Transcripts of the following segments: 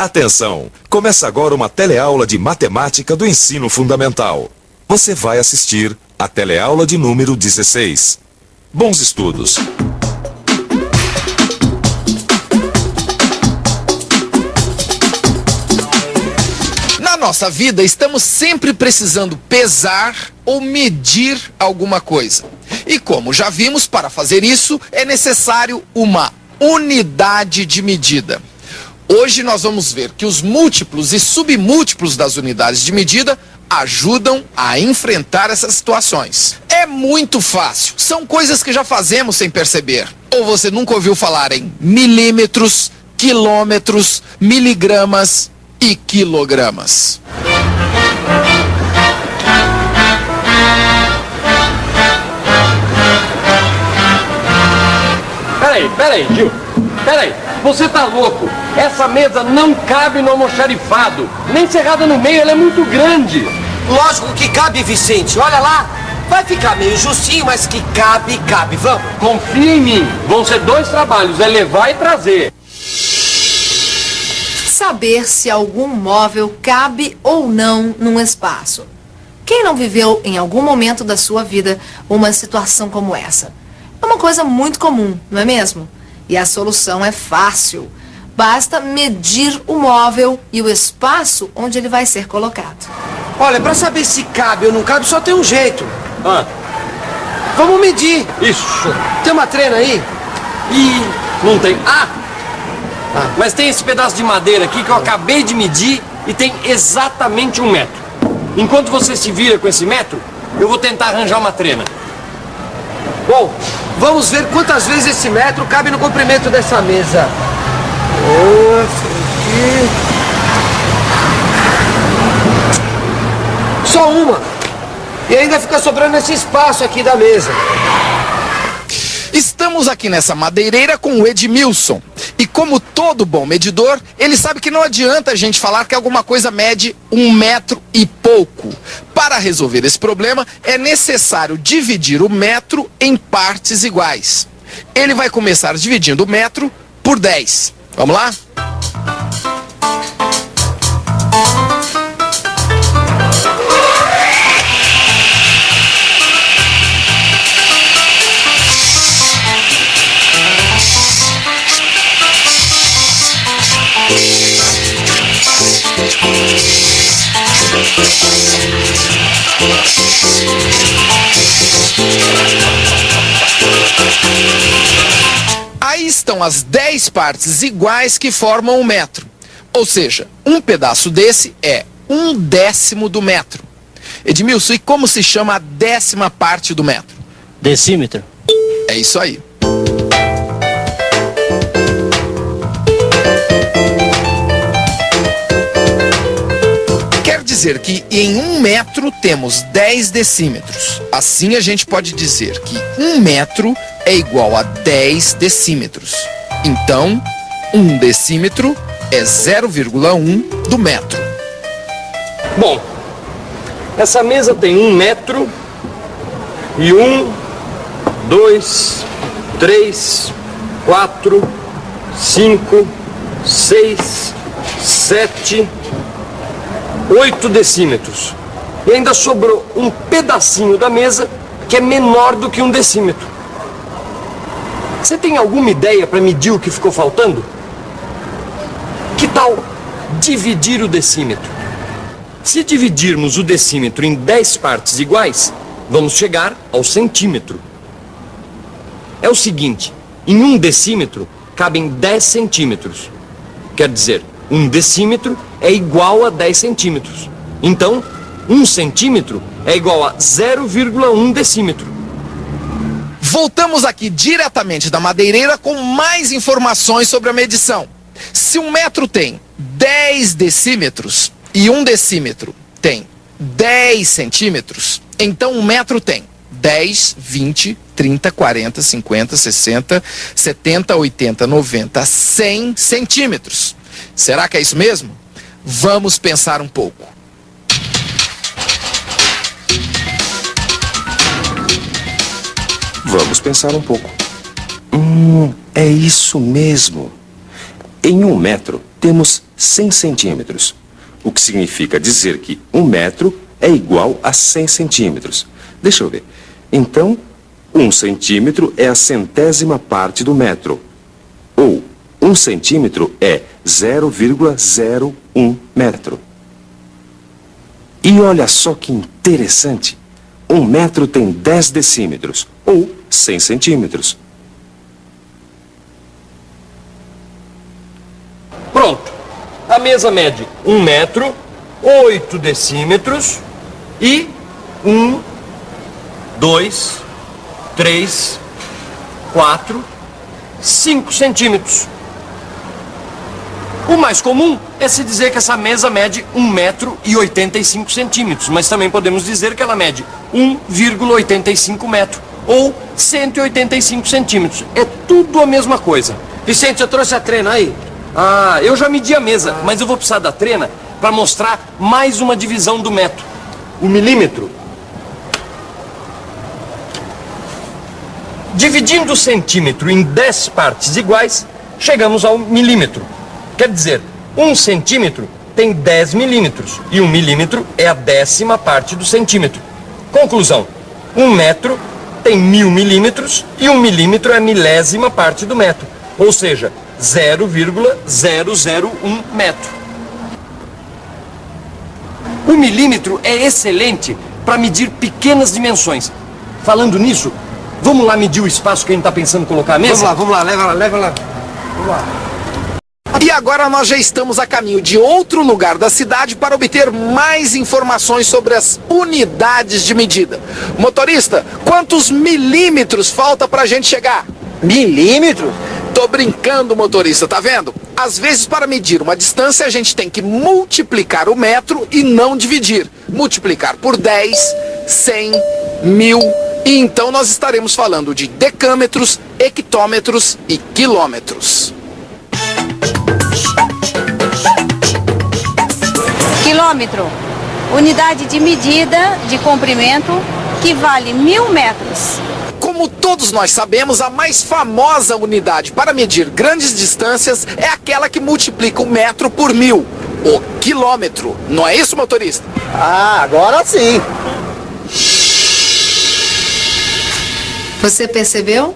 Atenção! Começa agora uma teleaula de matemática do ensino fundamental. Você vai assistir a teleaula de número 16. Bons estudos! Na nossa vida, estamos sempre precisando pesar ou medir alguma coisa. E como já vimos, para fazer isso é necessário uma unidade de medida. Hoje nós vamos ver que os múltiplos e submúltiplos das unidades de medida ajudam a enfrentar essas situações. É muito fácil, são coisas que já fazemos sem perceber. Ou você nunca ouviu falar em milímetros, quilômetros, miligramas e quilogramas. Peraí, Gil. Peraí, você tá louco? Essa mesa não cabe no almoxarifado. Nem cerrada no meio, ela é muito grande. Lógico que cabe, Vicente. Olha lá. Vai ficar meio justinho, mas que cabe, cabe. Vamos. Confia em mim. Vão ser 2 trabalhos, é levar e trazer. Saber se algum móvel cabe ou não num espaço. Quem não viveu em algum momento da sua vida uma situação como essa? É uma coisa muito comum, não é mesmo? E a solução é fácil. Basta medir o móvel e o espaço onde ele vai ser colocado. Olha, pra saber se cabe ou não cabe, só tem um jeito. Ah, Vamos medir. isso. Tem uma trena aí? Não tem. Mas tem esse pedaço de madeira aqui que eu acabei de medir e tem exatamente 1 metro. Enquanto você se vira com esse metro, eu vou tentar arranjar uma trena. Bom, vamos ver quantas vezes esse metro cabe no comprimento dessa mesa. Só uma. E ainda fica sobrando esse espaço aqui da mesa. Estamos aqui nessa madeireira com o Edmilson. E como todo bom medidor, ele sabe que não adianta a gente falar que alguma coisa mede 1 metro e pouco. Para resolver esse problema, é necessário dividir o metro em partes iguais. Ele vai começar dividindo o metro por 10. Vamos lá? Aí estão as 10 partes iguais que formam 1 metro. Ou seja, um pedaço desse é 1/10 do metro. Edmilson, e como se chama a 10ª parte do metro? Decímetro. É isso aí. Quer dizer que em 1 metro temos 10 decímetros. Assim a gente pode dizer que 1 metro é igual a 10 decímetros. Então, 1 decímetro é 0,1 do metro. Bom, essa mesa tem 1 metro e 1, 2, 3, 4, 5, 6, 7, 8 decímetros. E ainda sobrou um pedacinho da mesa que é menor do que 1 decímetro. Você tem alguma ideia para medir o que ficou faltando? Que tal dividir o decímetro? Se dividirmos o decímetro em 10 partes iguais, vamos chegar ao centímetro. É o seguinte, em 1 decímetro cabem 10 centímetros. Quer dizer, 1 decímetro é igual a 10 centímetros. Então, 1 centímetro é igual a 0,1 decímetro. Voltamos aqui diretamente da madeireira com mais informações sobre a medição. Se 1 metro tem 10 decímetros e 1 decímetro tem 10 centímetros, então 1 metro tem 10, 20, 30, 40, 50, 60, 70, 80, 90, 100 centímetros. Será que é isso mesmo? Vamos pensar um pouco. Vamos pensar um pouco. É isso mesmo. Em 1 metro temos 100 centímetros, o que significa dizer que 1 metro é igual a 100 centímetros. Deixa eu ver. Então, 1 centímetro é a 100ª parte do metro. Ou 1 centímetro é 0,01 metro. E olha só que interessante. 1 metro tem 10 decímetros, ou 100 centímetros. Pronto. A mesa mede 1 metro, 8 decímetros e 1, 2, 3, 4, 5 centímetros. O mais comum é se dizer que essa mesa mede 1 metro e 85 centímetros, mas também podemos dizer que ela mede 1,85 metro ou 185 centímetros. É tudo a mesma coisa. Vicente, eu trouxe a trena aí. Ah, eu já medi a mesa, mas eu vou precisar da trena para mostrar mais uma divisão do metro. O milímetro. Dividindo o centímetro em 10 partes iguais, chegamos ao milímetro. Quer dizer, 1 centímetro tem 10 milímetros e 1 milímetro é a 10ª parte do centímetro. Conclusão, 1 metro tem 1000 milímetros e 1 milímetro é a 1000ª parte do metro, ou seja, 0,001 metro. O milímetro é excelente para medir pequenas dimensões. Falando nisso, vamos lá medir o espaço que a gente está pensando em colocar a mesa? Vamos lá, leva lá. Vamos lá. E agora nós já estamos a caminho de outro lugar da cidade para obter mais informações sobre as unidades de medida. Motorista, quantos milímetros falta pra gente chegar? Milímetros? Tô brincando, motorista, tá vendo? Às vezes, para medir uma distância, a gente tem que multiplicar o metro e não dividir. Multiplicar por 10, 100, 1000... E então nós estaremos falando de decâmetros, hectômetros e quilômetros. Quilômetro, unidade de medida de comprimento que vale 1000 metros. Como todos nós sabemos, a mais famosa unidade para medir grandes distâncias é aquela que multiplica o metro por 1000, o quilômetro. Não é isso, motorista? Ah, agora sim. Você percebeu?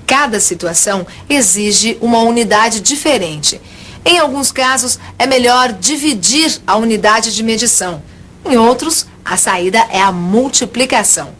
Cada situação exige uma unidade diferente. Em alguns casos, é melhor dividir a unidade de medição. Em outros, a saída é a multiplicação.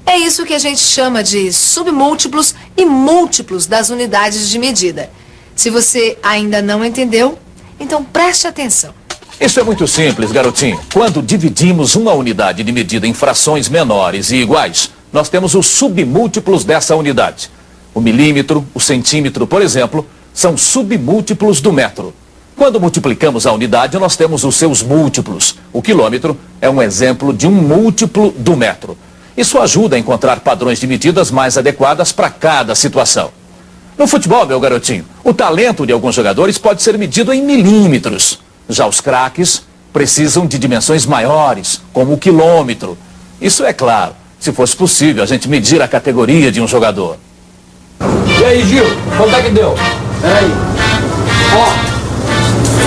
É isso que a gente chama de submúltiplos e múltiplos das unidades de medida. Se você ainda não entendeu, então preste atenção. Isso é muito simples, garotinho. Quando dividimos uma unidade de medida em frações menores e iguais, nós temos os submúltiplos dessa unidade. O milímetro, o centímetro, por exemplo, são submúltiplos do metro. Quando multiplicamos a unidade, nós temos os seus múltiplos. O quilômetro é um exemplo de um múltiplo do metro. Isso ajuda a encontrar padrões de medidas mais adequadas para cada situação. No futebol, meu garotinho, o talento de alguns jogadores pode ser medido em milímetros. Já os craques precisam de dimensões maiores, como o quilômetro. Isso é claro, se fosse possível a gente medir a categoria de um jogador. E aí, Gil, quanto é que deu? Peraí. Ó,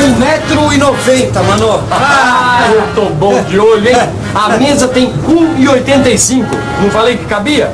1,90 m, mano. Ah, eu tô bom de olho, hein? A mesa tem 1,85. Não falei que cabia?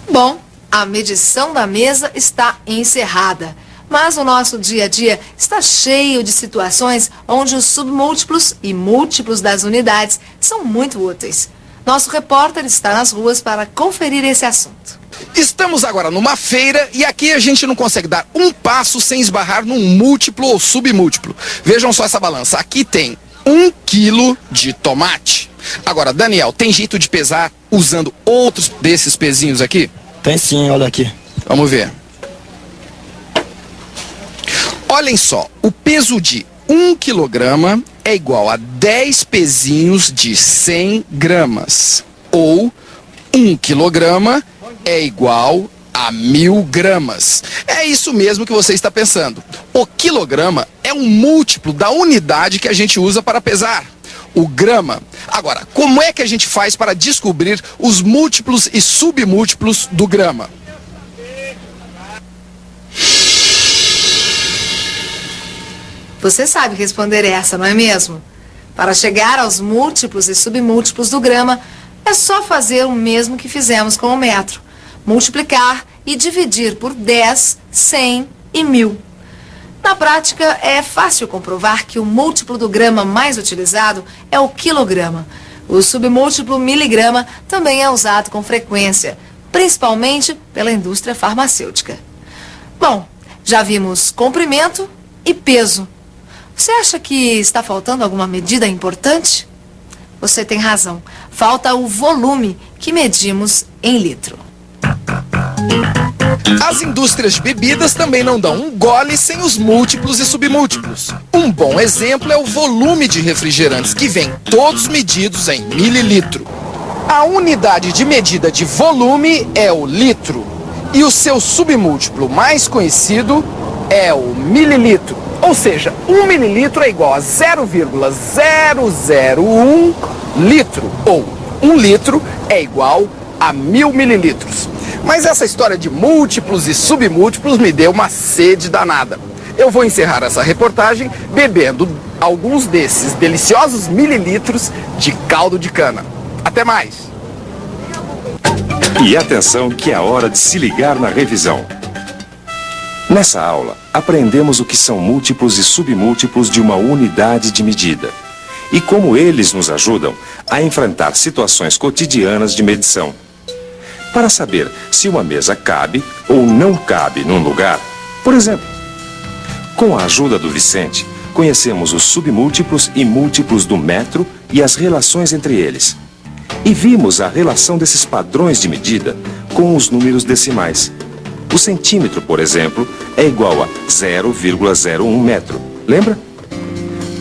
Bom, a medição da mesa está encerrada. Mas o nosso dia a dia está cheio de situações onde os submúltiplos e múltiplos das unidades são muito úteis. Nosso repórter está nas ruas para conferir esse assunto. Estamos agora numa feira e aqui a gente não consegue dar um passo sem esbarrar num múltiplo ou submúltiplo. Vejam só essa balança. Aqui tem 1 quilo de tomate. Agora, Daniel, tem jeito de pesar usando outros desses pezinhos aqui? Tem sim, olha aqui. Vamos ver. Olhem só, o peso de 1 quilograma é igual a 10 pezinhos de 100 gramas. Ou 1 quilograma é igual a 1000 gramas. É isso mesmo que você está pensando. O quilograma é um múltiplo da unidade que a gente usa para pesar, o grama. Agora, como é que a gente faz para descobrir os múltiplos e submúltiplos do grama? Você sabe responder essa, não é mesmo? Para chegar aos múltiplos e submúltiplos do grama, é só fazer o mesmo que fizemos com o metro. Multiplicar e dividir por 10, 100 e 1000. Na prática, é fácil comprovar que o múltiplo do grama mais utilizado é o quilograma. O submúltiplo miligrama também é usado com frequência, principalmente pela indústria farmacêutica. Bom, já vimos comprimento e peso. Você acha que está faltando alguma medida importante? Você tem razão. Falta o volume, que medimos em litro. As indústrias de bebidas também não dão um gole sem os múltiplos e submúltiplos. Um bom exemplo é o volume de refrigerantes, que vem todos medidos em mililitro. A unidade de medida de volume é o litro, e o seu submúltiplo mais conhecido é o mililitro. Ou seja, 1 mililitro é igual a 0,001 litro, ou 1 litro é igual a 1000 mililitros. Mas essa história de múltiplos e submúltiplos me deu uma sede danada. Eu vou encerrar essa reportagem bebendo alguns desses deliciosos mililitros de caldo de cana. Até mais! E atenção que é a hora de se ligar na revisão. Nessa aula, aprendemos o que são múltiplos e submúltiplos de uma unidade de medida e como eles nos ajudam a enfrentar situações cotidianas de medição. Para saber se uma mesa cabe ou não cabe num lugar, por exemplo, com a ajuda do Vicente, conhecemos os submúltiplos e múltiplos do metro e as relações entre eles. E vimos a relação desses padrões de medida com os números decimais. O centímetro, por exemplo, é igual a 0,01 metro. Lembra?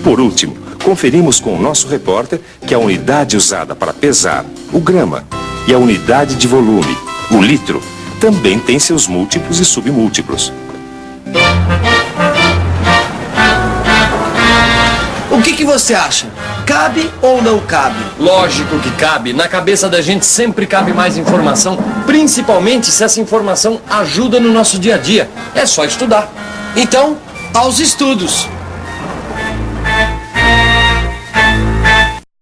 Por último, conferimos com o nosso repórter que a unidade usada para pesar, o grama, e a unidade de volume, o litro, também tem seus múltiplos e submúltiplos. O que você acha? Cabe ou não cabe? Lógico que cabe. Na cabeça da gente sempre cabe mais informação, principalmente se essa informação ajuda no nosso dia a dia. É só estudar. Então, aos estudos!